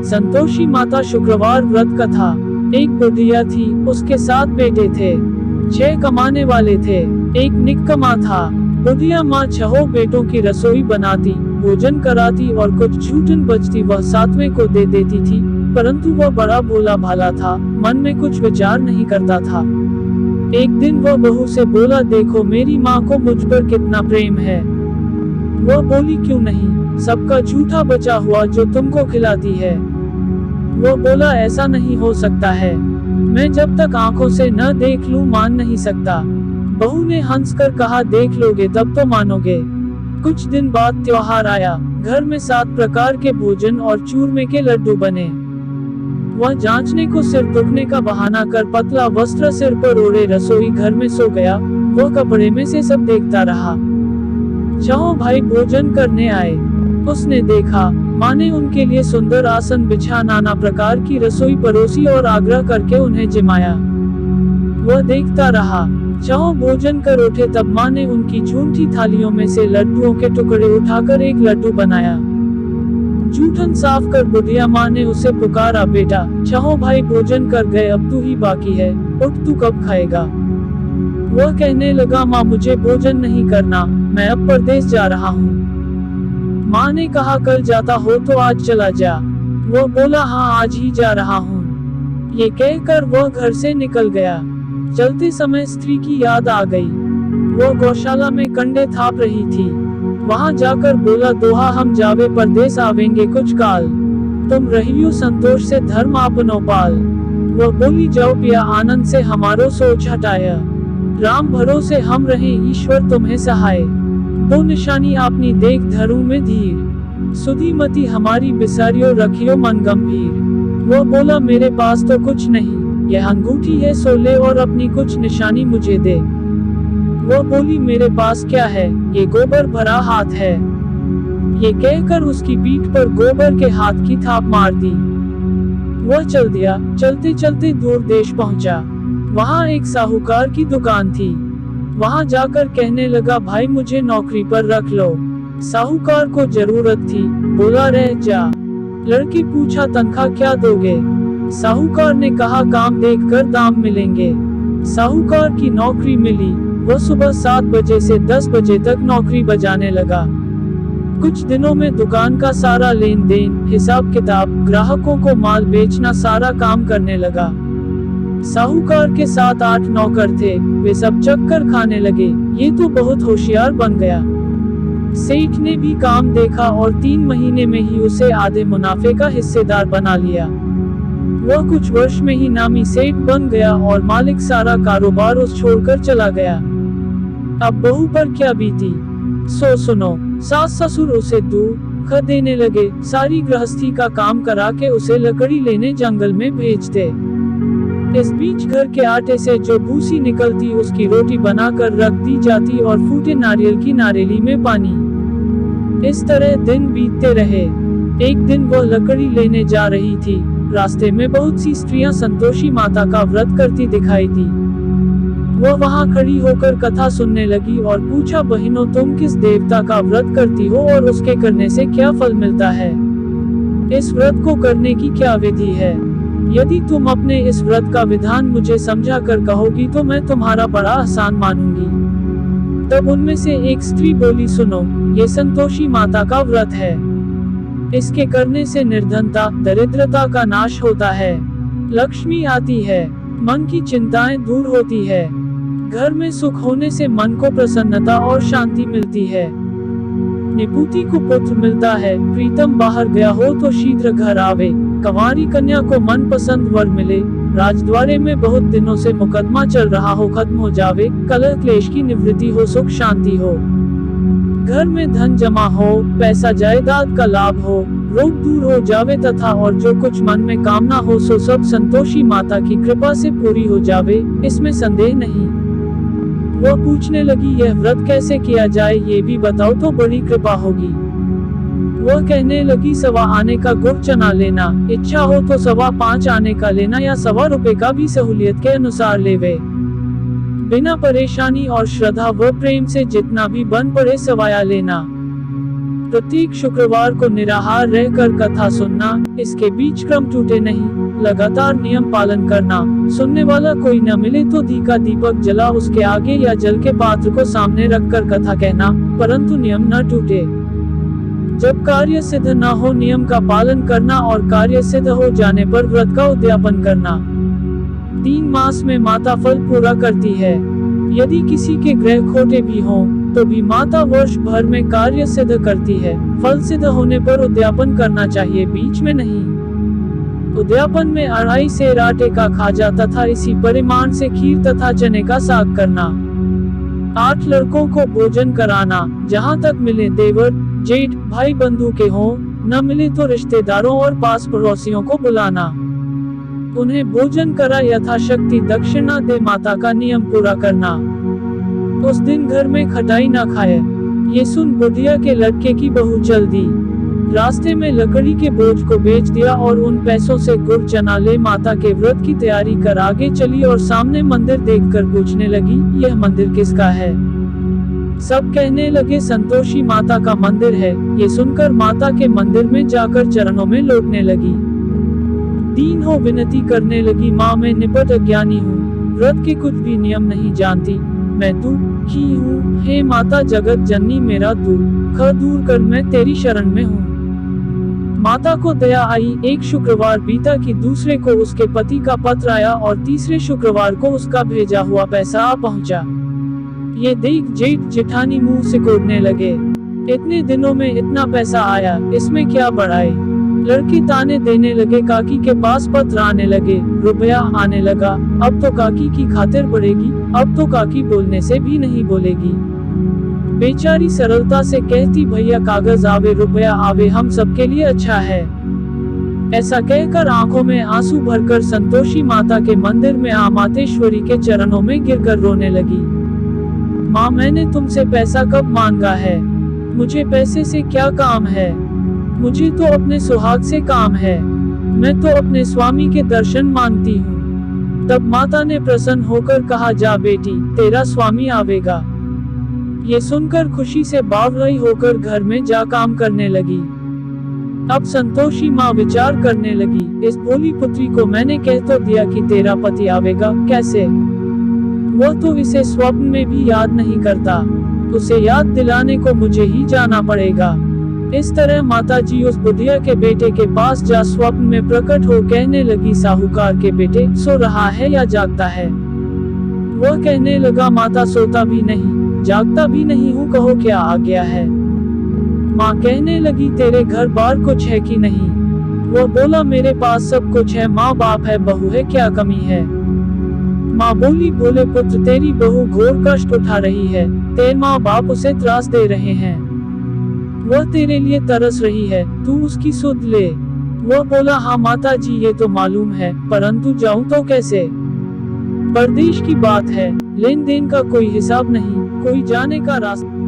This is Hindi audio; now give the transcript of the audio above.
संतोषी माता शुक्रवार व्रत का था। एक बुढ़िया थी, उसके 7 बेटे थे। 6 कमाने वाले थे, एक निकम्मा था। बुढ़िया माँ 6 बेटों की रसोई बनाती, भोजन कराती और कुछ छूटन बचती वह 7वें को दे देती थी। परंतु वह बड़ा भोला भाला था, मन में कुछ विचार नहीं करता था। एक दिन वह बहू से बोला, देखो मेरी माँ को मुझ पर कितना प्रेम है। वह बोली, क्यों नहीं, सबका झूठा बचा हुआ जो तुमको खिलाती है। वो बोला, ऐसा नहीं हो सकता है, मैं जब तक आंखों से न देख लूं मान नहीं सकता। बहू ने हंसकर कहा, देख लोगे तब तो मानोगे। कुछ दिन बाद त्योहार आया। घर में 7 प्रकार के भोजन और चूरमे के लड्डू बने। वह जांचने को सिर दुखने का बहाना कर पतला वस्त्र सिर पर ओढ़े रसोई घर में सो गया। वह कपड़े में से सब देखता रहा। 6 भाई भोजन करने आए। उसने देखा, माँ ने उनके लिए सुंदर आसन बिछा नाना प्रकार की रसोई परोसी और आग्रह करके उन्हें जिमाया। वह देखता रहा। 6 भोजन कर उठे तब माँ ने उनकी झूठी थालियों में से लड्डुओं के टुकड़े उठाकर एक लड्डू बनाया। जूठन साफ कर बुढ़िया माँ ने उसे पुकारा, बेटा 6 भाई भोजन कर गए, अब तू ही बाकी है, उठ तू कब खाएगा। वह कहने लगा, माँ मुझे भोजन नहीं करना, मैं अब परदेश जा रहा हूँ। माँ ने कहा, कल जाता हो तो आज चला जा। वह बोला, हाँ आज ही जा रहा हूँ। ये कहकर वह घर से निकल गया। चलते समय स्त्री की याद आ गई। वह गौशाला में कंडे थाप रही थी। वहां जाकर बोला, दोहा हम जावे परदेश आवेंगे कुछ काल, तुम रहियो संतोष से धर्म आपनो पाल। वह बोली, जाओ पिया आनंद से हमारो सोच हटाया, राम भरोसे हम रहे ईश्वर तुम्हें सहाय। दो निशानी आपनी देख धरू में धीर, सुधी मती हमारी बिसारियो रखियो मन गंभीर। वह बोला, मेरे पास तो कुछ नहीं, यह अंगूठी है सो ले और अपनी कुछ निशानी मुझे दे। वह बोली, मेरे पास क्या है, ये गोबर भरा हाथ है। ये कहकर उसकी पीठ पर गोबर के हाथ की थाप मार दी। वह चल दिया। चलते चलते दूर देश पहुंचा। वहां एक साहूकार की दुकान थी। वहां जाकर कहने लगा, भाई मुझे नौकरी पर रख लो। साहूकार को जरूरत थी, बोला, रह जा। लड़की पूछा, तनख्वाह क्या दोगे। साहूकार ने कहा, काम देखकर दाम मिलेंगे। साहूकार की नौकरी मिली। वह सुबह 7 बजे से 10 बजे तक नौकरी बजाने लगा। कुछ दिनों में दुकान का सारा लेन देन, हिसाब किताब, ग्राहकों को माल बेचना सारा काम करने लगा। साहूकार के 7-8 नौकर थे, वे सब चक्कर खाने लगे। ये तो बहुत होशियार बन गया। सेठ ने भी काम देखा और 3 महीने में ही उसे आधे मुनाफे का हिस्सेदार बना लिया। वह कुछ वर्ष में ही नामी सेठ बन गया और मालिक सारा कारोबार उस छोड़कर चला गया। अब बहू पर क्या बीती सो सुनो। सास ससुर उसे दुख देने लगे। सारी गृहस्थी का काम करा के उसे लकड़ी लेने जंगल में भेजते। इस बीच घर के आटे से जो भूसी निकलती उसकी रोटी बनाकर रख दी जाती और फूटे नारियल की नारेली में पानी। इस तरह दिन बीतते रहे। एक दिन वह लकड़ी लेने जा रही थी। रास्ते में बहुत सी स्त्रियां संतोषी माता का व्रत करती दिखाई दी। वह वहां खड़ी होकर कथा सुनने लगी और पूछा, बहनों तुम किस देवता का व्रत करती हो और उसके करने से क्या फल मिलता है। इस व्रत को करने की क्या विधि है। यदि तुम अपने इस व्रत का विधान मुझे समझा कर कहोगी तो मैं तुम्हारा बड़ा आसान मानूंगी। तब उनमें से एक स्त्री बोली, सुनो, ये संतोषी माता का व्रत है। इसके करने से निर्धनता, दरिद्रता का नाश होता है, लक्ष्मी आती है, मन की चिंताएं दूर होती है, घर में सुख होने से मन को प्रसन्नता और शांति मिलती है, निपुति को पुत्र मिलता है, प्रीतम बाहर गया हो तो शीघ्र घर आवे, कंवारी कन्या को मनपसंद वर मिले, राजद्वारे में बहुत दिनों से मुकदमा चल रहा हो खत्म हो जावे, कलह क्लेश की निवृत्ति हो, सुख शांति हो, घर में धन जमा हो, पैसा जायदाद का लाभ हो, रोग दूर हो जावे तथा और जो कुछ मन में कामना हो सो सब संतोषी माता की कृपा से पूरी हो जावे, इसमें संदेह नहीं। वह पूछने लगी, यह व्रत कैसे किया जाए ये भी बताओ तो बड़ी कृपा होगी। वह कहने लगी, 1.25 आने का गुड़ चना लेना, इच्छा हो तो 5.25 आने का लेना या 1.25 रुपए का भी सहूलियत के अनुसार लेवे। बिना परेशानी और श्रद्धा व प्रेम से जितना भी बन पड़े सवाया लेना। प्रत्येक शुक्रवार को निराहार रहकर कथा सुनना, इसके बीच क्रम टूटे नहीं, लगातार नियम पालन करना, सुनने वाला कोई न मिले तो दी का दीपक जला उसके आगे या जल के पात्र को सामने रखकर कथा कहना, परंतु नियम न टूटे। जब कार्य सिद्ध न हो नियम का पालन करना और कार्य सिद्ध हो जाने पर व्रत का उद्यापन करना। 3 मास में माता फल पूरा करती है। यदि किसी के ग्रह खोटे भी हों, तो भी माता वर्ष भर में कार्य सिद्ध करती है। फल सिद्ध होने पर उद्यापन करना चाहिए, बीच में नहीं। उद्यापन में 2.5 सेर आटे का खाजा तथा इसी परिमाण से खीर तथा चने का साग करना। 8 लड़कों को भोजन कराना, जहाँ तक मिले देवर, जेठ, भाई बंधु के हों, न मिले तो रिश्तेदारों और पास पड़ोसियों को बुलाना। उन्हें भोजन करा यथाशक्ति दक्षिणा दे माता का नियम पूरा करना। उस दिन घर में खटाई न खाए। ये सुन बुढ़िया के लड़के की बहू चल दी। रास्ते में लकड़ी के बोझ को बेच दिया और उन पैसों से गुड़ चना ले माता के व्रत की तैयारी कर आगे चली और सामने मंदिर देखकर पूछने लगी, यह मंदिर किसका है? सब कहने लगे संतोषी माता का मंदिर है। ये सुनकर माता के मंदिर में जाकर चरणों में लौटने लगी। दीन हो विनती करने लगी, माँ मैं निपट अज्ञानी हूँ, व्रत के कुछ भी नियम नहीं जानती, मैं दुखी हूँ। हे माता जगत जननी मेरा दुख दूर कर, मैं तेरी शरण में हूँ। माता को दया आई। एक शुक्रवार बीता कि दूसरे को उसके पति का पत्र आया और तीसरे शुक्रवार को उसका भेजा हुआ पैसा आ पहुँचा। ये देख जेठ जेठानी मुंह सिकोड़ने लगे। इतने दिनों में इतना पैसा आया, इसमें क्या बढ़ाए? लड़के ताने देने लगे। काकी के पास पत्र आने लगे, रुपया आने लगा। अब तो काकी की खातिर बढ़ेगी, अब तो काकी बोलने से भी नहीं बोलेगी। बेचारी सरलता से कहती, भैया कागज आवे रुपया आवे, हम सबके लिए अच्छा है। ऐसा कहकर आंखों में आंसू भरकर संतोषी माता के मंदिर में मातेश्वरी के चरणों में गिरकर रोने लगी। माँ मैंने तुमसे पैसा कब मांगा है? मुझे पैसे से क्या काम है? मुझे तो अपने सुहाग से काम है। मैं तो अपने स्वामी के दर्शन मांगती हूँ। तब माता ने प्रसन्न होकर कहा, जा बेटी तेरा स्वामी आवेगा। ये सुनकर खुशी से बावरी होकर घर में जा काम करने लगी। अब संतोषी माँ विचार करने लगी, इस भोली पुत्री को मैंने कह तो दिया कि तेरा पति आवेगा, कैसे? वह तो इसे स्वप्न में भी याद नहीं करता। उसे याद दिलाने को मुझे ही जाना पड़ेगा। इस तरह माताजी उस बुढ़िया के बेटे के पास जा स्वप्न में प्रकट हो कहने लगी, साहूकार के बेटे सो रहा है या जागता है? वह कहने लगा, माता सोता भी नहीं जागता भी नहीं हूँ, कहो क्या आ गया है? माँ कहने लगी, तेरे घर बार कुछ है कि नहीं? वह बोला, मेरे पास सब कुछ है, माँ बाप है, बहू है, क्या कमी है? माँ बोली, बोले पुत्र तेरी बहू घोर कष्ट उठा रही है, तेरे माँ बाप उसे त्रास दे रहे हैं, वह तेरे लिए तरस रही है, तू उसकी सुध ले। वह बोला, हाँ माता जी ये तो मालूम है, परंतु जाऊं तो कैसे? परदेश की बात है, लेन देन का कोई हिसाब नहीं, कोई जाने का रास्ता